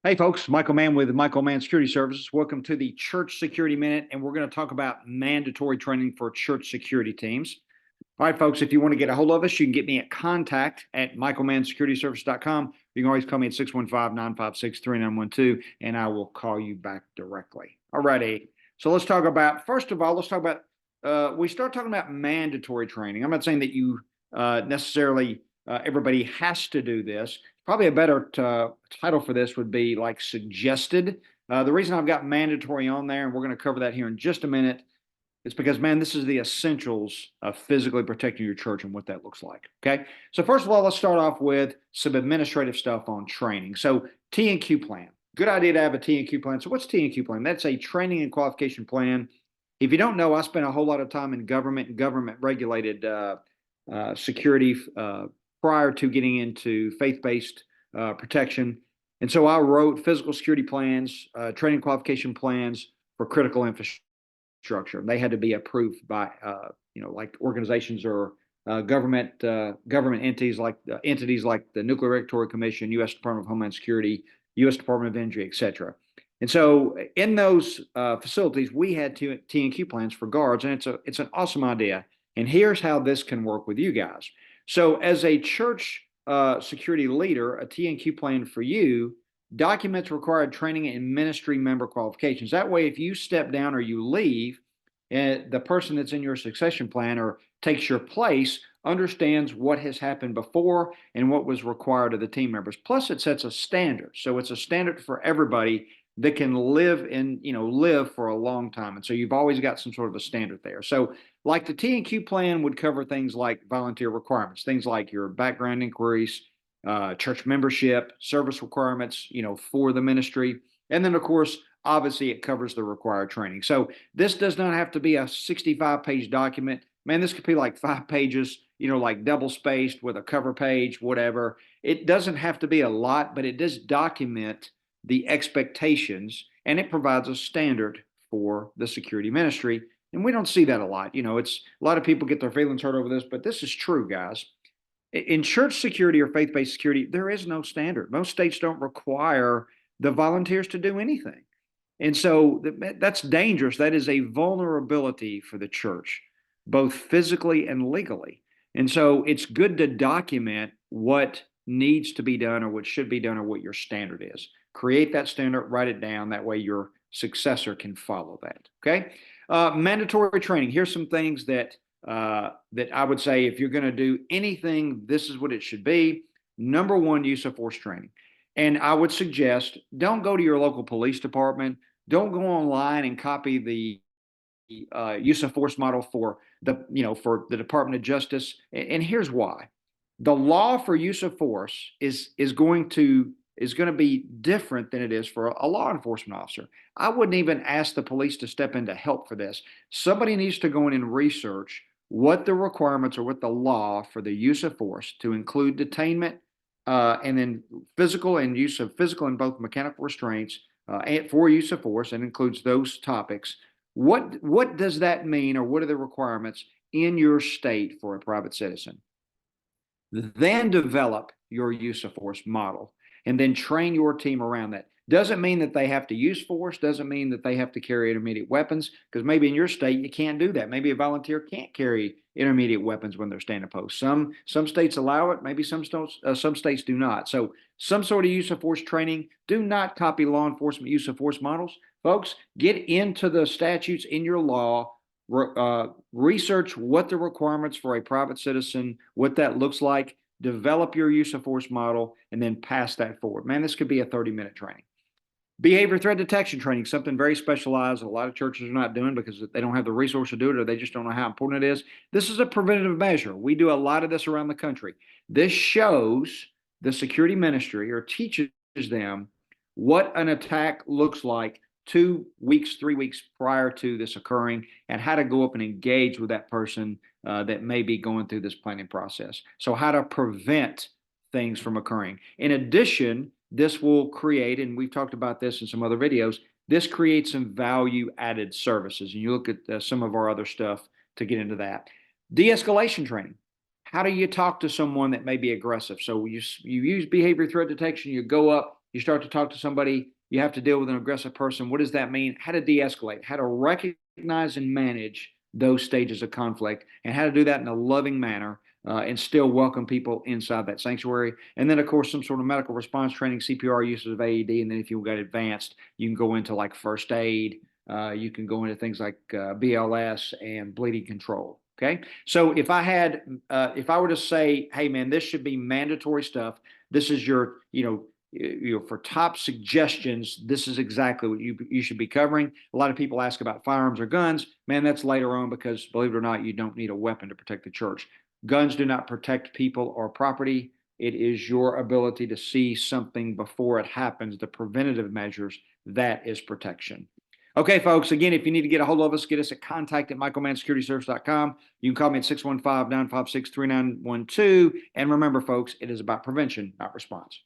Hey folks, Michael Mann with Michael Mann Security Services. Welcome to the Church Security Minute, and we're going to talk about mandatory training for church security teams. All right, folks, if you want to get a hold of us, you can get me at contact@michaelmannsecurityservice.com. You can always call me at 615-956-3912, and I will call you back directly. All righty. So let's talk about, first of all, we start talking about mandatory training. I'm not saying that you necessarily, everybody has to do this. Probably a better title for this would be like suggested. The reason I've got mandatory on there, and we're going to cover that here in just a minute, is because, man, this is the essentials of physically protecting your church and what that looks like. Okay. So first of all, let's start off with some administrative stuff on training. So T&Q plan. Good idea to have a T&Q plan. So what's T&Q plan? That's a training and qualification plan. If you don't know, I spent a whole lot of time in government and government regulated security prior to getting into faith-based protection. And so I wrote physical security plans, training qualification plans for critical infrastructure. They had to be approved by, like organizations or government entities like the Nuclear Regulatory Commission, U.S. Department of Homeland Security, U.S. Department of Energy, et cetera. And so in those facilities, we had T&Q plans for guards, and it's an awesome idea. And here's how this can work with you guys. So as a church security leader, a T&Q plan for you documents required training and ministry member qualifications. That way, if you step down or you leave, the person that's in your succession plan or takes your place understands what has happened before and what was required of the team members. Plus, it sets a standard. So it's a standard for everybody that can live for a long time. And so you've always got some sort of a standard there. So like the T&Q plan would cover things like volunteer requirements, things like your background inquiries, church membership, service requirements, for the ministry. And then, of course, obviously it covers the required training. So this does not have to be a 65-page document. Man, this could be like 5 pages, like double spaced with a cover page, whatever. It doesn't have to be a lot, but it does document the expectations, and it provides a standard for the security ministry. And we don't see that a lot. It's a lot of people get their feelings hurt over this, but this is true, guys. In church security or faith-based security, there is no standard. Most states don't require the volunteers to do anything. And so that's dangerous. That is a vulnerability for the church, both physically and legally. And so it's good to document what needs to be done or what should be done or what your standard is. Create that standard, write it down. That way your successor can follow that. Okay. Mandatory training. Here's some things that I would say if you're going to do anything, this is what it should be. Number one, use of force training. And I would suggest don't go to your local police department. Don't go online and copy the use of force model for the Department of Justice. And here's why. The law for use of force is going to be different than it is for a law enforcement officer. I wouldn't even ask the police to step in to help for this. Somebody needs to go in and research what the requirements are with the law for the use of force to include detainment, and then physical and use of physical and both mechanical restraints for use of force, and includes those topics. What does that mean, or what are the requirements in your state for a private citizen? Then develop your use of force model, and then train your team around that. Doesn't mean that they have to use force, doesn't mean that they have to carry intermediate weapons, because maybe in your state you can't do that. Maybe a volunteer can't carry intermediate weapons when they're standing post. Some states allow it, maybe some states do not. So some sort of use of force training. Do not copy law enforcement use of force models. Folks, get into the statutes in your law. Research what the requirements for a private citizen, what that looks like, develop your use of force model, and then pass that forward. Man, this could be a 30-minute training. Behavior threat detection training, something very specialized. A lot of churches are not doing because they don't have the resource to do it, or they just don't know how important it is. This is a preventative measure. We do a lot of this around the country. This shows the security ministry, or teaches them, what an attack looks like 2 weeks, 3 weeks prior to this occurring, and how to go up and engage with that person that may be going through this planning process. So how to prevent things from occurring. In addition, this will create, and we've talked about this in some other videos, this creates some value added services. And you look at some of our other stuff to get into that. De-escalation training. How do you talk to someone that may be aggressive? So you use behavior threat detection, you go up, You start to talk to somebody, you have to deal with an aggressive person. What does that mean? How to de-escalate, how to recognize and manage those stages of conflict, and how to do that in a loving manner, and still welcome people inside that sanctuary. And then, of course, some sort of medical response training, CPR, uses of AED. And then if you got advanced, you can go into like first aid. You can go into things like BLS and bleeding control. Okay. So if I were to say, hey, man, this should be mandatory stuff. This is your, for top suggestions, this is exactly what you should be covering. A lot of people ask about firearms or guns. Man, that's later on, because believe it or not, you don't need a weapon to protect the church. Guns do not protect people or property. It is your ability to see something before it happens, the preventative measures, that is protection. Okay, folks, again, if you need to get a hold of us, get us at contact@michaelmannsecurityservice.com. You can call me at 615-956-3912. And remember, folks, it is about prevention, not response.